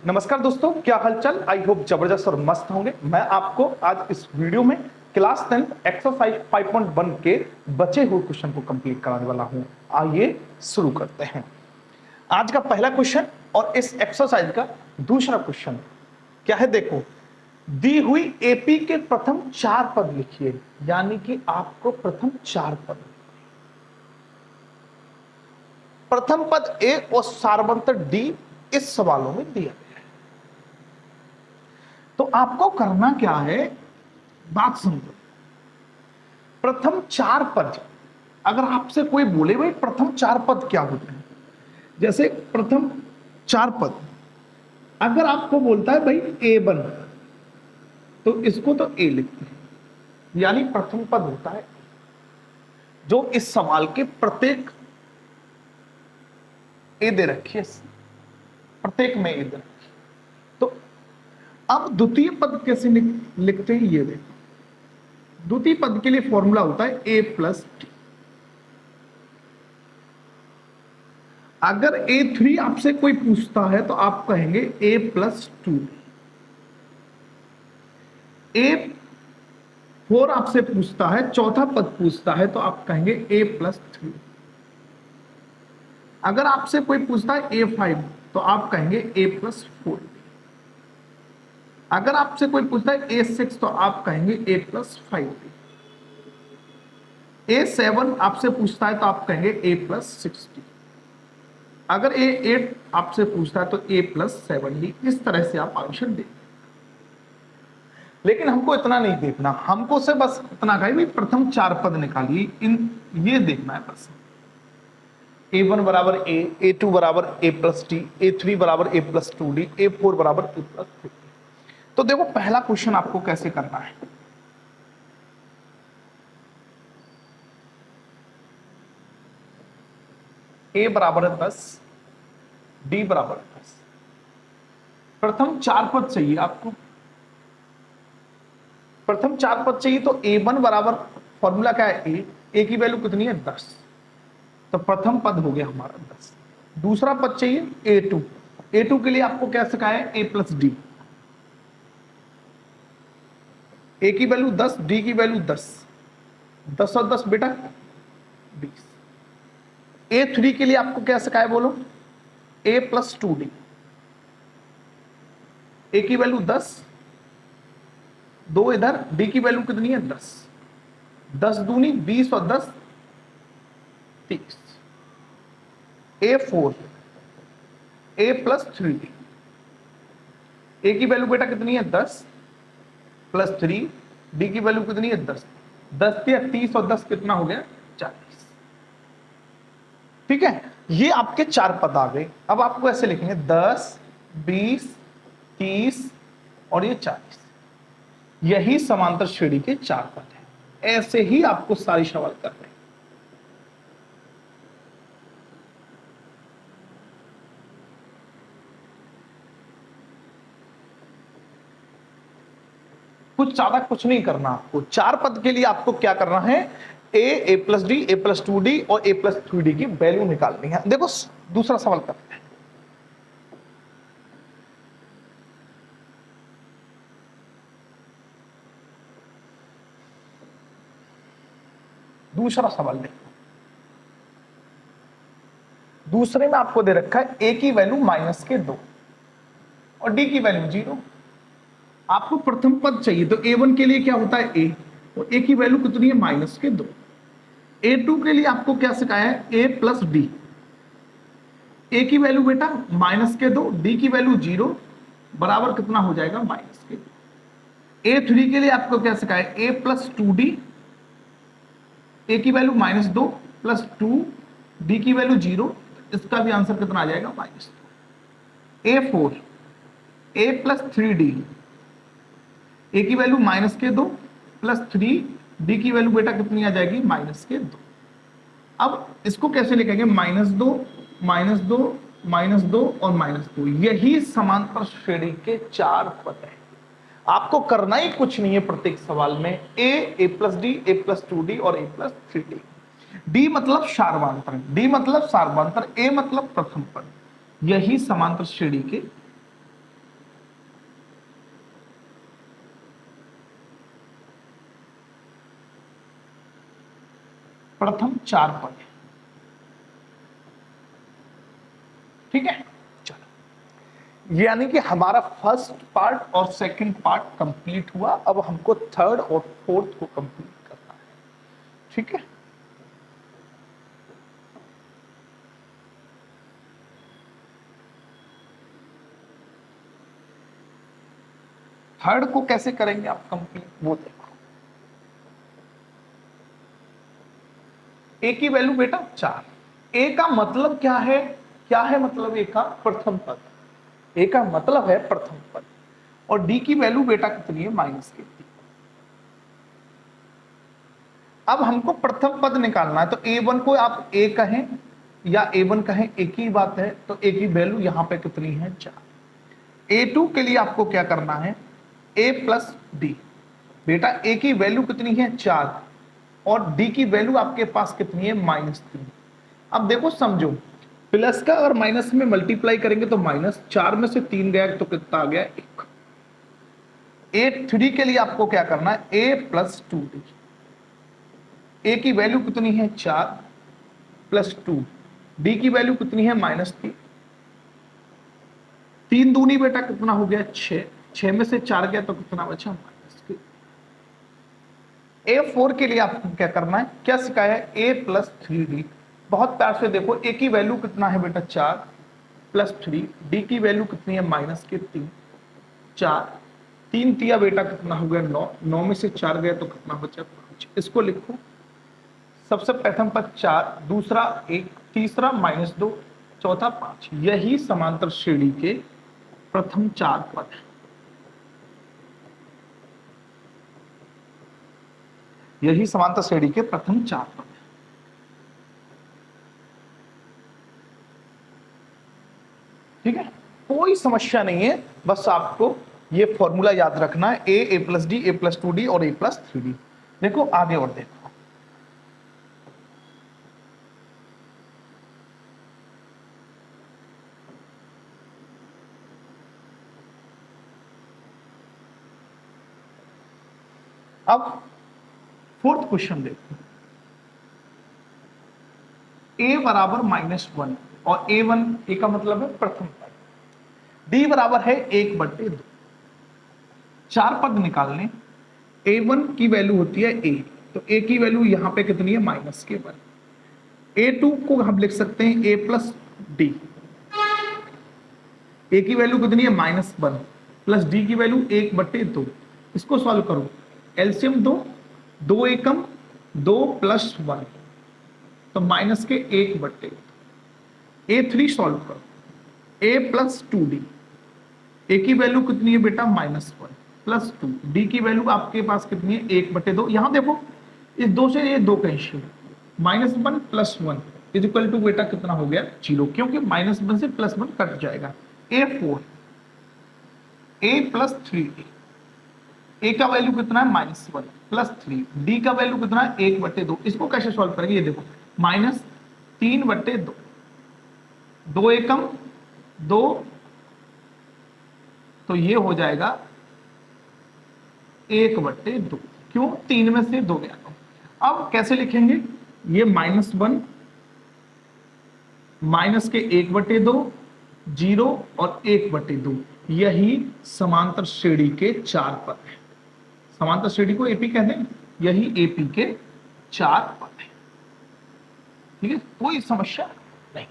नमस्कार दोस्तों, क्या हालचाल। आई होप जबरदस्त और मस्त होंगे। मैं आपको आज इस वीडियो में क्लास 10 एक्सरसाइज 5.1 के बचे हुए क्वेश्चन को कंप्लीट कराने वाला हूं। आइए शुरू करते हैं। आज का पहला क्वेश्चन और इस एक्सरसाइज का दूसरा क्वेश्चन क्या है, देखो। दी हुई एपी के प्रथम 4 पद लिखिए, यानी कि आपको प्रथम 4 पद, प्रथम पद ए और सारवंतर डी इस सवालों में दिया गया है। तो आपको करना क्या है, बात समझो। प्रथम 4 पद, अगर आपसे कोई बोले भाई प्रथम 4 पद क्या होते हैं, जैसे प्रथम 4 पद अगर आपको बोलता है भाई A1, तो इसको तो ए लिखते हैं, यानी प्रथम पद होता है जो इस सवाल के प्रत्येक ए दे रखी है, प्रत्येक में ए दे रखी। तो अब द्वितीय पद कैसे लिखते हैं, ये देखो। द्वितीय पद के लिए फॉर्मूला होता है ए प्लस टी। अगर A3 आपसे कोई पूछता है तो आप कहेंगे A प्लस 2। A4 आपसे पूछता है, चौथा पद पूछता है, तो आप कहेंगे A प्लस 3। अगर आपसे कोई पूछता है A5 तो आप कहेंगे A प्लस 4। अगर आपसे कोई पूछता है A6 तो आप कहेंगे A प्लस 5। A7 आपसे पूछता है तो आप कहेंगे A प्लस 60। अगर A8 आपसे पूछता है तो A प्लस 70। इस तरह से आप आंसर दें। लेकिन हमको इतना नहीं देखना, हमको से बस इतना कहा भाई प्रथम 4 पद निकालिए, ये देखना है बस। A1 बराबर A, A2 बराबर A प्लस टी, A3 बराबर A प्लस 2D, A4 बराबर A प्लस 3। तो देखो पहला क्वेश्चन आपको कैसे करना है। A बराबर है 10, D बराबर 10। प्रथम 4 पद चाहिए आपको, प्रथम 4 पद चाहिए। तो A1 बराबर, फॉर्मूला क्या है, A की वैल्यू कितनी है 10, तो प्रथम पद हो गया हमारा 10। दूसरा पद चाहिए A2, A2 के लिए आपको क्या सिखाया है, A प्लस डी। A की वैल्यू 10, D की वैल्यू 10, 10 और 10 बेटा 20। A3 के लिए आपको क्या सिखाया, बोलो, A प्लस 2D। A की वैल्यू 10, 2 इधर, D की वैल्यू कितनी है 10, 10 दूनी 20 और 10 30। A4, A plus 3D। A की वैल्यू बेटा कितनी है 10 प्लस 3, D की वैल्यू कितनी है 10, 10 या 30 और 10 कितना हो गया 40। ठीक है, ये आपके 4 पद आ गए। अब आपको ऐसे लिखेंगे 10, 20, 30 और ये 40। यही समांतर श्रेणी के 4 पद हैं। ऐसे ही आपको सारी सवाल करने हैं। कुछ ज्यादा कुछ नहीं करना आपको। 4 पद के लिए आपको क्या करना है, A plus D, A plus 2D और A प्लस 3D की वैल्यू निकालनी है। देखो दूसरा सवाल करते हैं। दूसरा सवाल देखो। दूसरे में आपको दे रखा है A की वैल्यू -2 और D की वैल्यू 0। आपको प्रथम पद चाहिए, तो A1 के लिए क्या होता है A, तो A की वैल्यू कितनी है -2। A2 के लिए आपको क्या सिखाया है, A प्लस डी। A की वैल्यू बेटा -2, D की वैल्यू 0, बराबर कितना हो जाएगा -2। A3 के लिए आपको क्या सिखाया है, A प्लस 2D। A की वैल्यू -2 प्लस 2, D की वैल्यू 0, इसका भी आंसर कितना आ जाएगा -2। A4, A plus 3D। A की वैल्यू -2 प्लस 3, D की वैल्यू बेटा कितनी आ जाएगी -2। अब इसको कैसे लिखेंगे, -2, -2, -2 और -2। यही समांतर श्रेणी के 4 पद हैं। आपको करना ही कुछ नहीं है प्रत्येक सवाल में। A plus D, A plus 2D और A प्लस 3D। D मतलब सार्वंतर, D मतलब सार्वंतर, A मतलब प्रथम पद। यही समांतर श्रेणी के प्रथम चार पद। ठीक है, चलो, यानी कि हमारा फर्स्ट पार्ट और सेकंड पार्ट कंप्लीट हुआ। अब हमको थर्ड और फोर्थ को कंप्लीट करना है। ठीक है, थर्ड को कैसे करेंगे आप कंप्लीट, वो देखो। ए की वैल्यू बेटा 4। ए का मतलब क्या है? क्या है मतलब ए का? प्रथम पद। ए का मतलब है प्रथम पद। और डी की वैल्यू बेटा कितनी है? -3। अब हमको प्रथम पद निकालना है, तो a1 को आप a कहें या a1 कहें, एक ही बात है। तो a की वैल्यू यहां पे कितनी है? 4। a2 के लिए आपको क्या करना है? a plus D. बेटा a की वैल्यू कितनी है? 4, और d की वैल्यू आपके पास कितनी है? -3। अब देखो समझो, प्लस का और माइनस में मल्टीप्लाई करेंगे तो -4 में से 3 गया तो कितना आ गया? 1। a3 के लिए आपको क्या करना है? a plus 2d। ए की वैल्यू कितनी है? 4 प्लस 2। डी की वैल्यू कितनी है? -3। 3 दूनी बेटा कितना हो गया? 6। 6 में से 4 गया तो कितना बचा? -3। A4 के लिए आपको क्या करना है? क्या सिखाया है? a plus 3d। बहुत प्यार से देखो, a की वैल्यू कितना है बेटा? 4 प्लस 3। डी की वैल्यू कितनी है? -3। 4 3 तिया बेटा कितना हो गया? 9। 9 में से 4 गया तो कितना बचा? 5। इसको लिखो, सबसे प्रथम पद 4, दूसरा 1, तीसरा -2, चौथा 5। यही समांतर श्रेणी के प्रथम 4 पद है। यही समांतर श्रेणी के प्रथम 4 पद है। ठीक है, कोई समस्या नहीं है, बस आपको ये फॉर्मूला याद रखना है, a plus D, a plus 2d और a प्लस 3d। देखो आगे और देखो, अब फोर्थ क्वेश्चन देखो। a बराबर -1 और a1, a का मतलब है प्रथम पद। d बराबर है 1/2। 4 पद निकालने। a1 की वैल्यू होती है a, तो a की वैल्यू यहां पे कितनी है? -1। a2 को हम लिख सकते हैं a प्लस डी। a की वैल्यू कितनी है? -1 प्लस d की वैल्यू 1/2। इसको सॉल्व करो, एलसीएम 2, 2 एकम 2 प्लस 1, तो माइनस के 1/2। a3 सॉल्व करो, a प्लस 2d। a की वैल्यू कितनी है बेटा? -1 प्लस 2। d की वैल्यू आपके पास कितनी है? 1/2। यहां देखो, इस 2 से ये 2 cancel, -1 plus 1 is equal to बेटा कितना हो गया? 0, क्योंकि -1 से +1 कट जाएगा। a4, a plus 3d। a का वैल्यू कितना है? -1 प्लस 3। d का वैल्यू कितना है? 1/2। इसको कैसे सॉल्व करेंगे? ये देखो, -3/2, 2 एकम 2, तो ये हो जाएगा 1/2। क्यों? 3 में से 2 गया। अब कैसे लिखेंगे? ये -1 माइनस के 1/2, 0 और 1/2, यही समांतर श्रेणी के 4 पद है। समांतर श्रेणी को एपी कहते हैं, यही एपी के 4 पद है। ठीक है, कोई समस्या नहीं,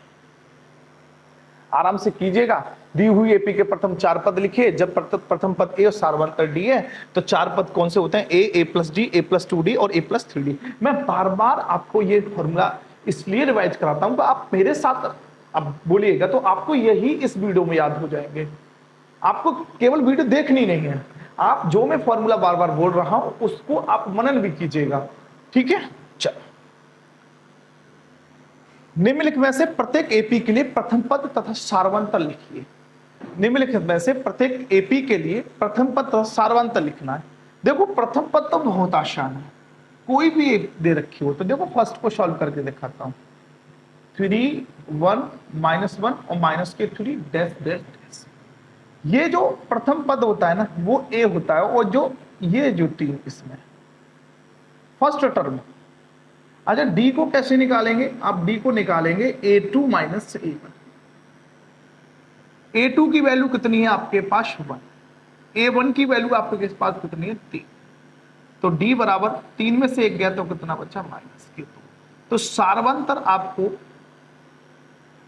आराम से कीजिएगा। दी हुई एपी के प्रथम 4 पद लिखिए। जब प्रथम पद ए और सार्वंतर डी है, तो 4 पद कौन से होते हैं? A plus D, a plus 2d और a प्लस 3d। मैं बार बार आपको ये फॉर्मूला इसलिए रिवाइज कराता हूं कि आप मेरे साथ अब बोलिएगा तो आपको यही इस वीडियो में याद हो जाएंगे। आपको केवल वीडियो देखनी नहीं है, आप जो मैं फॉर्मूला बार बार बोल रहा हूं उसको आप मनन भी कीजिएगा। ठीक है, चलो, निम्नलिखित में से प्रत्येक एपी के लिए प्रथम पद तथा सार्वंतर लिखिए। निम्नलिखित में से प्रत्येक एपी के लिए प्रथम पद तथा सार्वंतर लिखना है। देखो प्रथम पद तो बहुत आसान है, कोई भी एक दे रखी हो तो देखो फर्स्ट को सॉल्व करके दिखाता हूं। 3 1 -1 और -3 डैश डैश डैश। ये जो प्रथम पद होता है ना, वो ए होता है, और जो ये जो 3 इसमें फर्स्ट टर्म। अच्छा डी को कैसे निकालेंगे? आप डी को निकालेंगे A2 माइनस A1। A2 की वैल्यू कितनी है आपके पास 1, A1 की वैल्यू आपके पास कितनी है 3, तो D बराबर 3 में से 1 गया तो कितना बचा -2। तो सार्वंतर आपको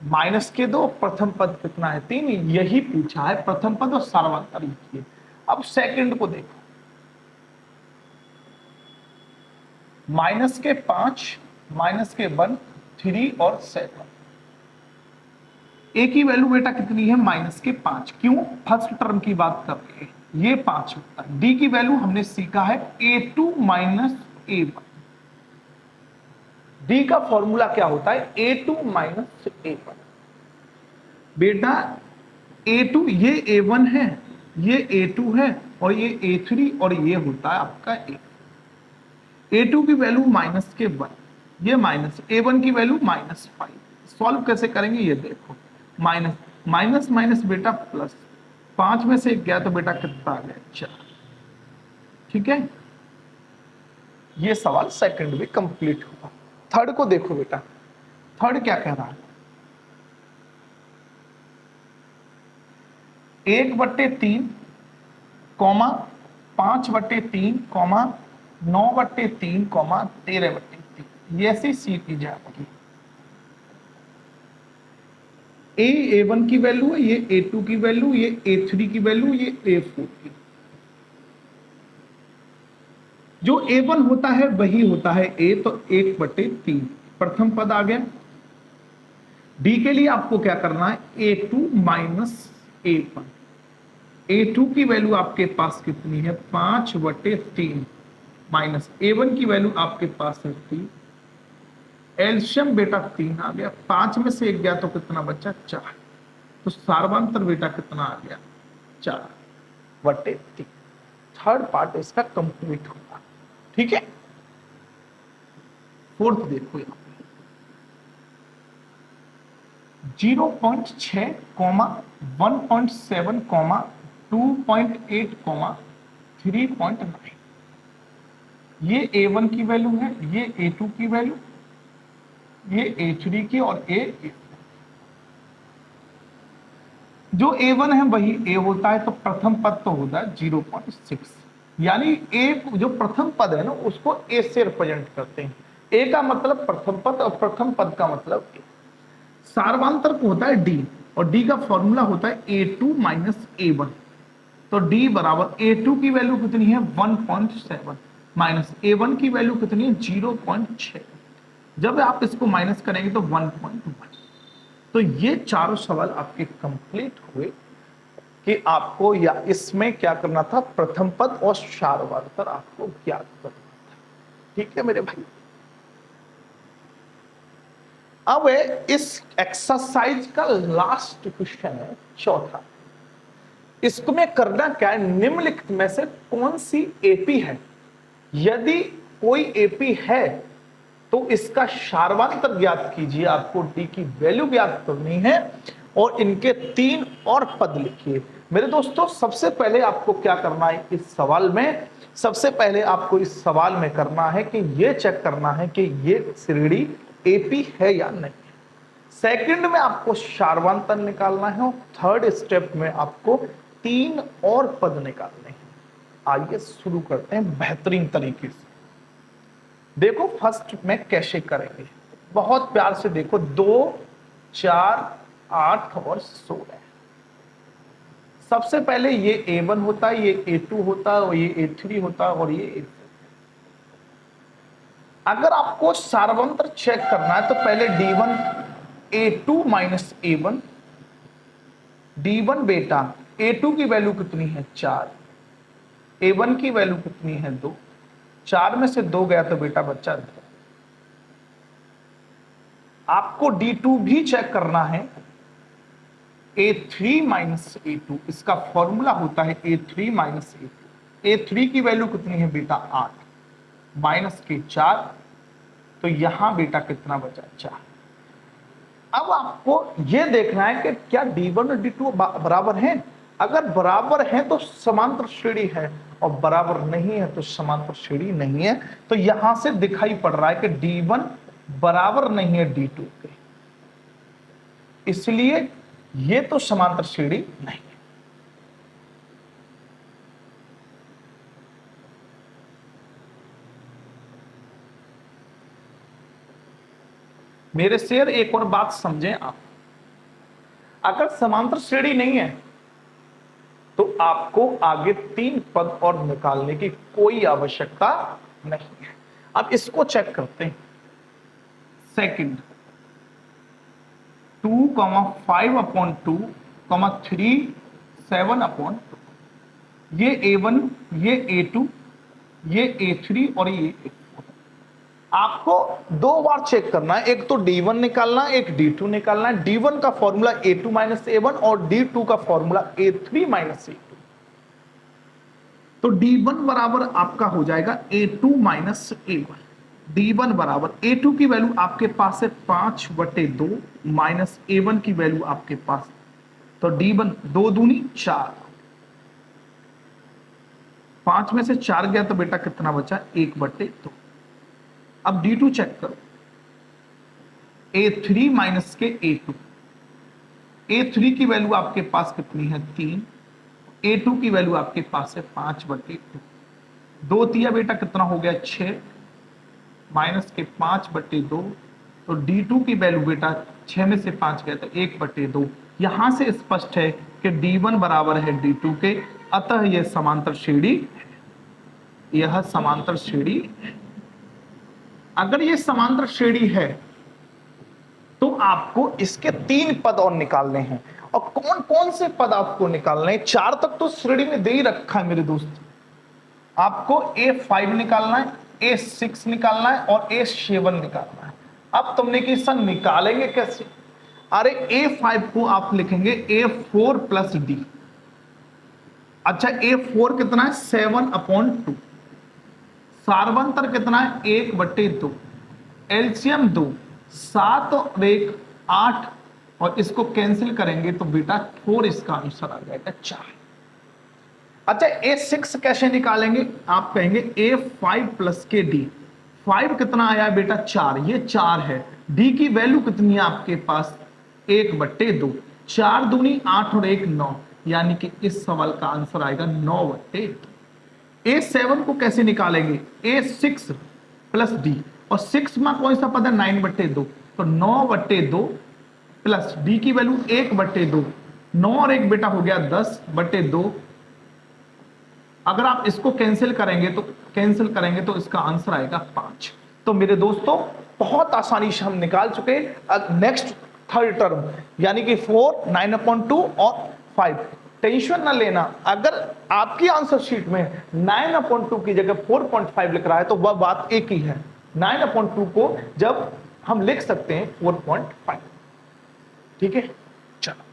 -2, प्रथम पद कितना है 3, यही पूछा है, प्रथम पद और सार्वंतर लिखिए। अब सेकंड को देखो, -5, -1, 3 और 7। ए की वैल्यू बेटा कितनी है -5, क्यों? फर्स्ट टर्म की बात कर रहे हैं, ये 5 होता है। डी की वैल्यू हमने सीखा है A2 माइनस A1। डी का फॉर्मूला क्या होता है? A2 minus A1। बेटा A2 ये A1 है, ये A2 है और ये A3 और ये होता है आपका A2 की वैल्यू -1, ये A1 की वैल्यू -5। सॉल्व कैसे करेंगे ये देखो, माइनस बेटा प्लस, 5 में से 1 गया तो बेटा कितना आ गया 4। ठीक है, ये सवाल सेकंड भी कंप्लीट हुआ। थर्ड को देखो बेटा, थर्ड क्या कह रहा है? 1/3, 5/3, 9/3, 13/3, ये ऐसी सी की जाएगी। A1 की वैल्यू है, ये A2 की वैल्यू, ये A3 की वैल्यू, ये A4 की। जो A1 होता है वही होता है A, तो 1/3 प्रथम पद आ गया। D के लिए आपको क्या करना है? A2 minus A1। A2 की वैल्यू आपके पास कितनी है 5/3 माइनस A1 की वैल्यू आपके पास है 3। एल्शियम बेटा 3 आ गया, 5 में से 1 गया तो कितना बचा 4। तो सार्वंतर बेटा कितना आ गया 4/3। थर्ड पार्ट इसका कंप्लीट होगा। ठीक है, फोर्थ देखो यहां पे 0.6, 1.7, 2.8, 3.9। ये A1 की वैल्यू है, ये A2 की वैल्यू, ये A3 की और A4। जो A1 है वही A होता है, तो प्रथम पद तो होता है 0.6, यानी A जो प्रथम पद है ना उसको A से रिप्रेजेंट करते हैं। A का मतलब प्रथम पद और प्रथम पद का मतलब A। सार्वंतर को होता है D, और D का फॉर्मूला होता है A2 माइनस A1। तो D बराबर A2 की वैल्यू कितनी है 1.7 माइनस A1 की वैल्यू कितनी है 0.6। जब आप इसको माइनस करेंगे तो 1.1। तो ये चारों सवाल आपके कंप्लीट हुए कि आपको या इसमें क्या करना था, प्रथम पद और सार्वंतर आपको ज्ञात करना था। ठीक है मेरे भाई, अब इस एक्सरसाइज का लास्ट क्वेश्चन है चौथा। इसमें करना क्या है, निम्नलिखित में से कौन सी एपी है? यदि कोई एपी है तो इसका सार्वंतर ज्ञात कीजिए। आपको डी की वैल्यू ज्ञात करनी है और इनके 3 और पद लिखिए। मेरे दोस्तों सबसे पहले आपको क्या करना है इस सवाल में, सबसे पहले आपको इस सवाल में करना है कि ये चेक करना है कि ये श्रेणी एपी है या नहीं। सेकंड में आपको सार्वंतर निकालना है और थर्ड स्टेप में आपको 3 और पद निकालने हैं। आइए शुरू करते हैं बेहतरीन तरीके से। देखो फर्स्ट में कैसे करेंगे, बहुत प्यार से देखो। 2, 4, 8 और 16। सबसे पहले ये A1 होता है, ये A2 होता है और ये A3 होता है और ये A4। अगर आपको सार्वंतर चेक करना है तो पहले D1 A2 minus A1, D1 बेटा A2 की वैल्यू कितनी है 4, A1 की वैल्यू कितनी है 2, 4 में से 2 गया तो बेटा बच्चा 2। आपको D2 भी चेक करना है, A3 माइनस A2, इसका फॉर्मूला होता है A3 माइनस A2। A3 की वैल्यू कितनी है बेटा 8 माइनस के 4, तो यहां बेटा कितना बचा 4। अब आपको यह देखना है कि क्या D1 और D2 बराबर हैं। अगर बराबर हैं तो समांतर श्रेणी है और बराबर नहीं है तो समांतर श्रेणी नहीं है। तो यहां से दिखाई पड़ रहा है कि D1 बराबर नहीं है D2 के, इसलिए ये तो समांतर श्रेणी नहीं है। मेरे शेर एक और बात समझें आप, अगर समांतर श्रेणी नहीं है तो आपको आगे 3 पद और निकालने की कोई आवश्यकता नहीं है। अब इसको चेक करते हैं। सेकंड 2, 5/2, 3, 7/2, ये A1, ये A2, ये A3 और ये A4। आपको 2 बार चेक करना है, एक तो D1 निकालना है, एक D2 निकालना है। D1 का फॉर्मूला A2 - A1 और D2 का फॉर्मूला A3 - A2। तो D1 बराबर आपका हो जाएगा A2 - A1। D1 बराबर A2 की वैल्यू आपके पास है 5/2 माइनस A1 की वैल्यू आपके पास, तो D1 2 दूनी 4, 5 में से 4 गया तो बेटा कितना बचा 1/2। अब D2 चेक करो, A3 माइनस के A2, A3 की वैल्यू आपके पास कितनी है 3, A2 की वैल्यू आपके पास है 5/2, 2 तिया बेटा कितना हो गया 6 माइनस के 5/2, तो D2 की वैल्यू बेटा 6 में से 5 गया तो 1/2। यहां से स्पष्ट है कि D1 बराबर है D2 के, अतः यह समांतर श्रेणी है, यह समांतर श्रेणी है। अगर ये समांतर श्रेणी है तो आपको इसके 3 पद और निकालने हैं। और कौन कौन से पद आपको निकालने हैं? 4 तक तो श्रेणी में दे ही रखा है मेरे दोस्त। आपको A5 निकालना है, A6 निकालना है और A7 निकालना है। अब तुमने कि सर निकालेंगे कैसे? अरे A5 को आप लिखेंगे A4 प्लस D। अच्छा A4 कितना है 7/2, सार्वंतर कितना है 1/2, एलसीएम 2, 7 और 1 8, और इसको कैंसिल करेंगे तो बेटा 4 इसका आंसर आ जाएगा 4। अच्छा A6 कैसे निकालेंगे? आप कहेंगे A5 प्लस के D। 5 कितना आया बेटा 4, ये 4 है। D की वैल्यू कितनी है आपके पास 1/2, 4 दूनी 8 और 1 9, यानी कि इस सवाल का आंसर आएगा 9/2। A7 को कैसे निकालेंगे? A6 प्लस D, और 6 में कौन सा पद है 9/2, तो 9/2 प्लस D की वैल्यू 1/2, 9 और 1 बेटा हो गया 10/2। अगर आप इसको कैंसिल करेंगे तो इसका आंसर आएगा 5। तो मेरे दोस्तों बहुत आसानी से हम निकाल चुके नेक्स्ट थर्ड टर्म, यानी कि 4, 9/2 और 5। टेंशन ना लेना, अगर आपकी आंसर शीट में 9/2 की जगह 4.5 लिख रहा है तो वह बात एक ही है। 9/2 को जब हम लिख सकते हैं 4.5। ठीक है, चलो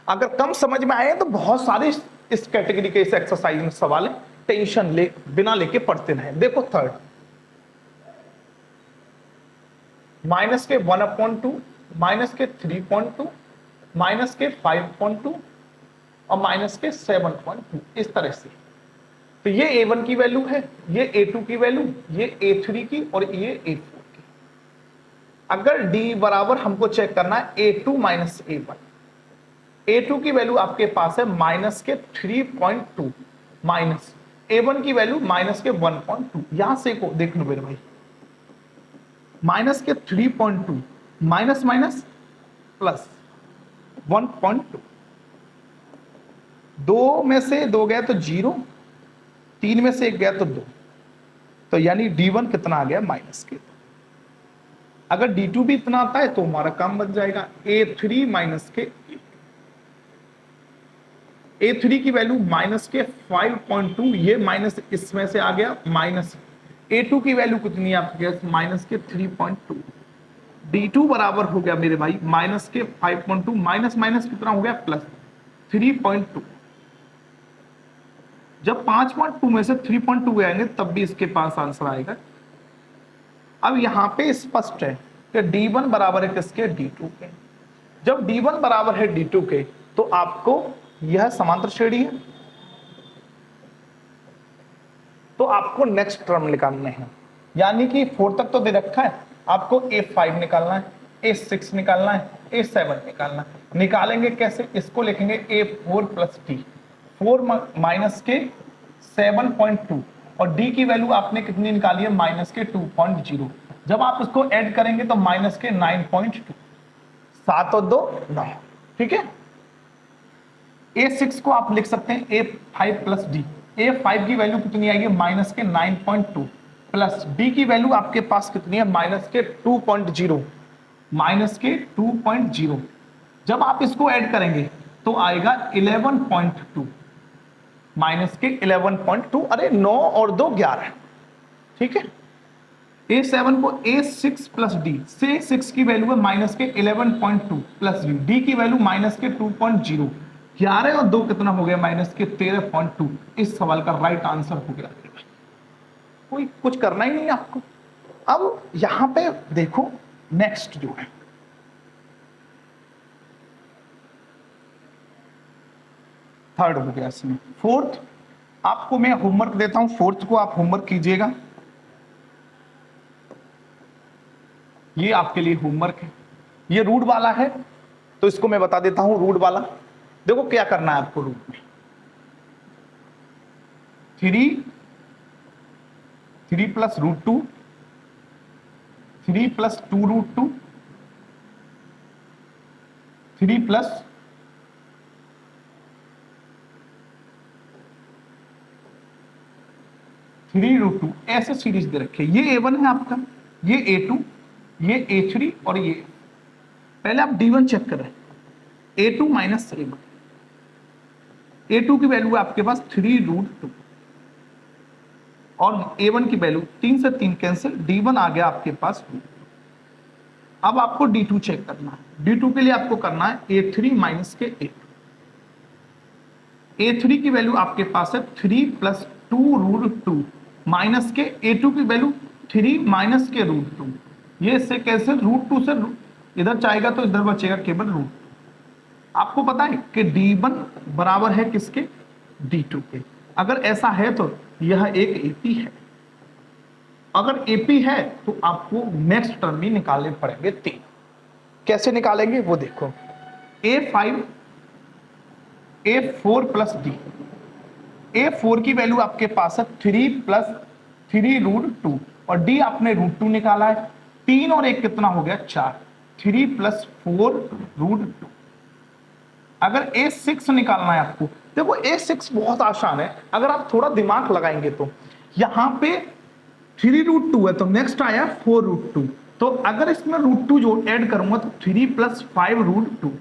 अगर कम समझ में आए तो बहुत सारे इस कैटेगरी के इस एक्सरसाइज में सवाल है, टेंशन बिना लेके पढ़ते रहे। देखो थर्ड, माइनस के 1/2, माइनस के 3.2, माइनस के 5.2 और माइनस के 7.2, इस तरह से। तो ये A1 की वैल्यू है, ये A2 की वैल्यू, ये A3 की और ये A4 की। अगर D बराबर हमको चेक करना है A2 - A1, A2 की वैल्यू आपके पास है माइनस के 3.2 माइनस A1 की वैल्यू माइनस के 1.2। यहां से को देख लो मेरे भाई, माइनस के 3.2 माइनस माइनस प्लस 1.2, 2 में से 2 गया तो 0, 3 में से 1 गया तो 2, तो यानी D1 कितना आ गया माइनस के 2। अगर D2 भी इतना आता है तो हमारा काम बन जाएगा A3 माइनस के A3 की वैल्यू माइनस के 5.2, ये माइनस इसमें से आ गया माइनस। A2 की वैल्यू कितनी है आपके पास माइनस के 3.2। D2 बराबर हो गया मेरे भाई माइनस के 5.2, माइनस माइनस कितना हो गया प्लस 3.2। जब 5.2 में से 3.2 आएंगे तब भी इसके पास आंसर आएगा। अब यहां पे स्पष्ट है कि D1 बराबर है किसके D2 के। जब D1 बराबर है D2 के तो आपको यह समांतर श्रेणी है, तो आपको नेक्स्ट टर्म निकालने हैं, यानी कि 4 तक तो दे रखा है, आपको A5 निकालना है, A6 निकालना है, A7 निकालना है। निकालेंगे कैसे? इसको लिखेंगे A4 प्लस डी, 4 माइनस के 7.2 और डी की वैल्यू आपने कितनी निकाली है? माइनस के 2.0। जब आप इसको ऐड करेंगे तो माइनस के 9.2, 7 और 2 9, ठीक है। A6 को आप लिख सकते हैं A5 प्लस डी, A5 की वैल्यू कितनी आएगी? माइनस के 9.2 प्लस डी की वैल्यू आपके पास कितनी है? माइनस के 2.0, माइनस के 2.0। जब आप इसको ऐड करेंगे तो आएगा 11.2, माइनस के 11.2, अरे 9 और 2 11, ठीक है। A7 को A6 प्लस डी से 6 की वैल्यू है माइनस के 11.2 प्लस डी की वैल्यू माइनस के 2.0, 11 और 2 कितना हो गया? माइनस के 13.2। इस सवाल का राइट आंसर हो गया। कोई कुछ करना ही नहीं आपको। अब यहां पे देखो नेक्स्ट जो है, थर्ड हो गया इसमें। फोर्थ आपको मैं होमवर्क देता हूं, फोर्थ को आप होमवर्क कीजिएगा। ये आपके लिए होमवर्क है, ये रूट वाला है तो इसको मैं बता देता हूं। रूट वाला देखो क्या करना है आपको। रूट में 3 plus root 2, 3 plus 2 root 2, 3 plus 3 root 2, ऐसे सीरीज दे रखे। ये A1 है आपका, ये A2, ये A3 और ये। पहले आप D1 चेक कर रहे हैं, A2 माइनस A1, A2 की वैल्यू है आपके पास 3 रूट 2 और A1 की वैल्यू 3 से 3 कैंसिल, D1 आ गया आपके पास 2। अब आपको D2 चेक करना है। D2 के लिए आपको करना है A3 माइनस के A2। A3 की वैल्यू आपके पास है 3 प्लस 2 रूट 2 माइनस के A2 की वैल्यू 3 माइनस के रूट 2। ये इससे कैसे? रूट 2 से इधर जाएगा तो इधर बचेगा केवल रूट। आपको पता है कि D1 बराबर है किसके? D2 के। अगर ऐसा है तो यह एक AP है। अगर AP है तो आपको नेक्स्ट टर्म भी निकालने पड़ेंगे 3। कैसे निकालेंगे वो देखो। A5 A4 plus D, A4 की वैल्यू आपके पास है 3 प्लस 3 रूट 2 और डी आपने रूट 2 निकाला है। 3 और 1 कितना हो गया? 4, 3 प्लस 4 रूट 2। अगर A6 निकालना है आपको, देखो A6 बहुत आसान है अगर आप थोड़ा दिमाग लगाएंगे तो। यहां पे 3 रूट 2 है तो नेक्स्ट आया 4 रूट 2, तो अगर इसमें रूट 2 जो ऐड करूंगा तो 3 प्लस 5 रूट 2,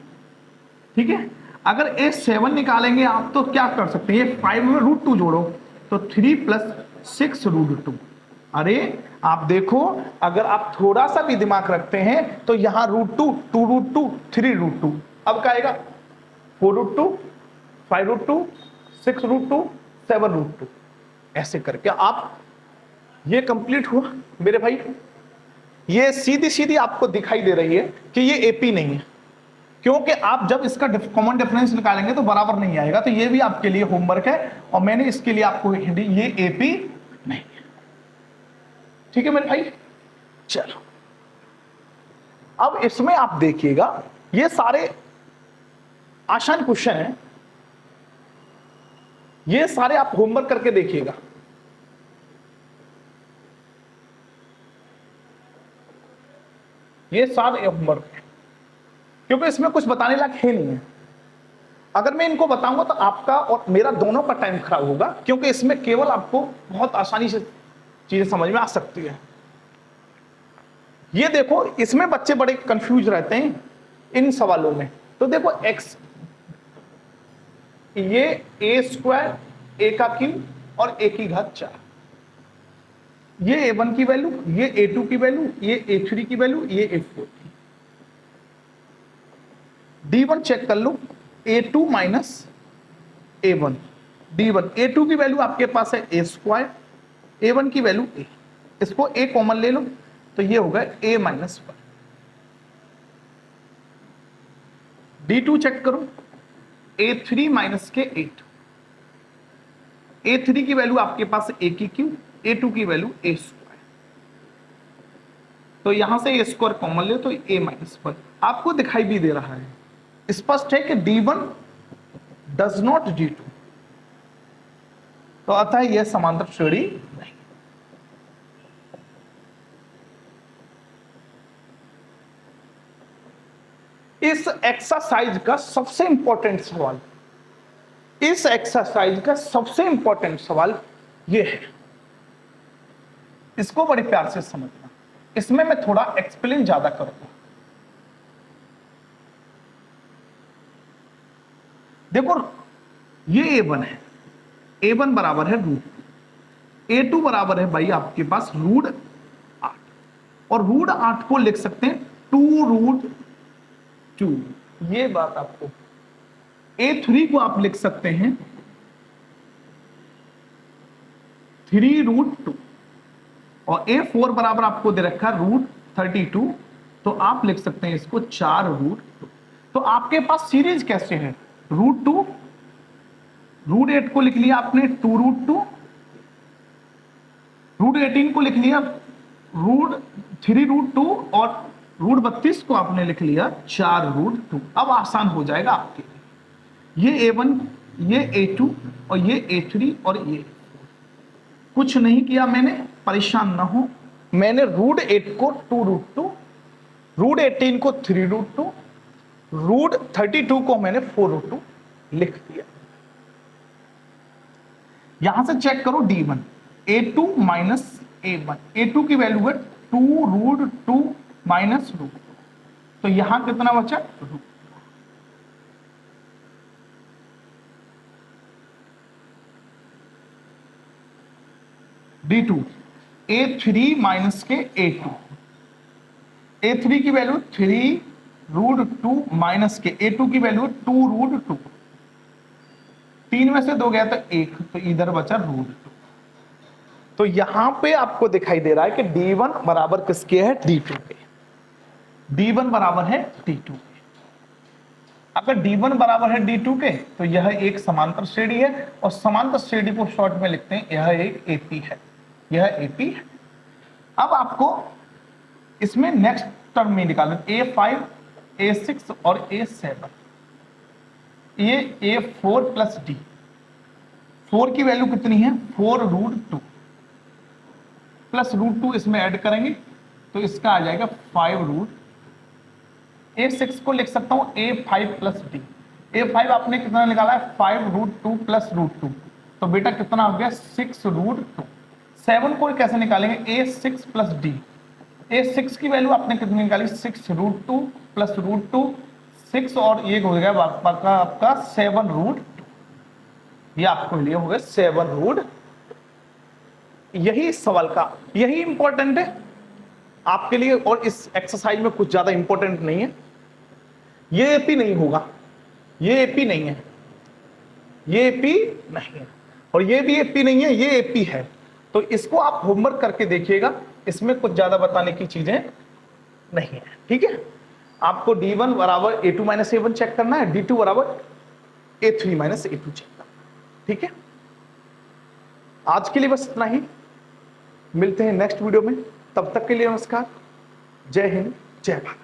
ठीक है। अगर A7 निकालेंगे आप तो क्या कर सकते हैं? 5 में रूट 2 जोड़ो तो 3 प्लस 6 रूट 2। अरे आप देखो, अगर आप थोड़ा सा भी दिमाग रखते हैं तो यहां रूट 2, 2 रूट 2, 3 रूट 2, अब क्या आएगा? 4 रूट 2, 5 रूट 2, 6 रूट 2, 7 रूट 2। ऐसे करके आप, ये कंप्लीट हुआ मेरे भाई। ये सीधी सीधी आपको दिखाई दे रही है कि ये एपी नहीं है, क्योंकि आप जब इसका कॉमन डिफरेंस निकालेंगे तो बराबर नहीं आएगा। तो ये भी आपके लिए होमवर्क है और मैंने इसके लिए आपको हिंट दी, ये एपी नहीं है। ठीक है मेरे भाई, चलो अब इसमें आप देखिएगा, ये सारे आसान क्वेश्चन हैं, ये सारे आप होमवर्क करके देखिएगा। ये सारे होमवर्क है, क्योंकि इसमें कुछ बताने लायक है नहीं है। अगर मैं इनको बताऊंगा तो आपका और मेरा दोनों का टाइम खराब होगा, क्योंकि इसमें केवल आपको बहुत आसानी से चीजें समझ में आ सकती है। ये देखो, इसमें बच्चे बड़े कंफ्यूज रहते हैं इन सवालों में। तो देखो x, ये a स्क्वायर, a का क्यूब और a की घात 4, ये a1 की वैल्यू, ये a2 की वैल्यू, ये a3 की वैल्यू, ये a4 की। d1 चेक कर लो, a2 minus a1, d1 a2 की वैल्यू आपके पास है a स्क्वायर, a1 की वैल्यू a, इसको a कॉमन ले लो तो ये होगा a माइनस 1। d2 चेक करो, a3 माइनस के 8, A3 की वैल्यू आपके पास a की क्यूब, A2 की वैल्यू a स्क्वायर, तो यहां से a स्क्वायर कॉमन ले तो a माइनस 1 आपको दिखाई भी दे रहा है। स्पष्ट है कि D1 डज नॉट D2, तो अतः यह समांतर श्रेणी नहीं। इस एक्सरसाइज का सबसे इंपॉर्टेंट सवाल, इस एक्सरसाइज का सबसे इंपॉर्टेंट सवाल यह है, इसको बड़े प्यार से समझना, इसमें मैं थोड़ा एक्सप्लेन ज्यादा करूंगा। देखो ये A1 है, A1 बराबर है √2, A2 बराबर है भाई आपके पास √8, और √8 को लिख सकते हैं 2√2, ये बात आपको। A3 को आप लिख सकते हैं 3√2, और A4 बराबर आपको दे रखा √32, तो आप लिख सकते हैं इसको 4√2। तो आपके पास सीरीज कैसे है, √2, √8 को लिख लिया आपने 2√2, √18 को लिख लिया √3√2, और √32 को आपने लिख लिया 4√2। अब आसान हो जाएगा आपके लिए, ये A1, ये A2, और ये A3, और ये कुछ नहीं किया मैंने, परेशान ना हो। मैंने √8 को 2√2, √18 को 3√2, √32 को मैंने 4√2 लिख दिया। यहां से चेक करो D1, A2 minus A1, A2 की वैल्यू है 2√2 माइनस √2, तो यहां कितना बचा √2। D2 A3 माइनस के A2, A3 की वैल्यू 3√2 माइनस के A2 की वैल्यू 2√2, 3 में से 2 गया तो 1, तो इधर बचा √2। तो यहां पे आपको दिखाई दे रहा है कि D1 बराबर किसके है, D2 के। D1 बराबर है D2 के। अगर D1 बराबर है D2 के तो यह एक समांतर श्रेणी है, और समांतर श्रेणी को शॉर्ट में लिखते हैं यह एक AP है, यह AP है। अब आपको इसमें नेक्स्ट टर्म में निकालना, A5, A6 और A7, ये A4 प्लस D, 4 की वैल्यू कितनी है 4√2, प्लस √2 इसमें ऐड करेंगे तो इसका आ जाएगा 5√2। A6 को लिख सकता हूं A5 प्लस D, A5 आपने कितना निकाला है 5√2 प्लस √2, तो बेटा कितना हो गया 6√2। 7 को कैसे निकालेंगे A6 प्लस D, A6 की वैल्यू आपने कितनी निकाली 6√2 प्लस √2, 6, और ये हो गया आपका 7√2, ये आपको लिए हो गया 7√2। यही इस सवाल का, यही इंपॉर्टेंट है आपके लिए, और इस एक्सरसाइज में कुछ ज्यादा इंपॉर्टेंट नहीं है। ये AP नहीं होगा, ये AP नहीं है, ये AP नहीं है, और ये भी AP नहीं है, ये AP है। तो इसको आप होमवर्क करके देखिएगा, इसमें कुछ ज्यादा बताने की चीजें नहीं है, ठीक है। आपको D1 बराबर A2 माइनस A1 चेक करना है, D2 बराबर A3 माइनस A2 चेक करना, ठीक है। आज के लिए बस इतना ही, मिलते हैं नेक्स्ट वीडियो में, तब तक के लिए नमस्कार, जय हिंद, जय भारत।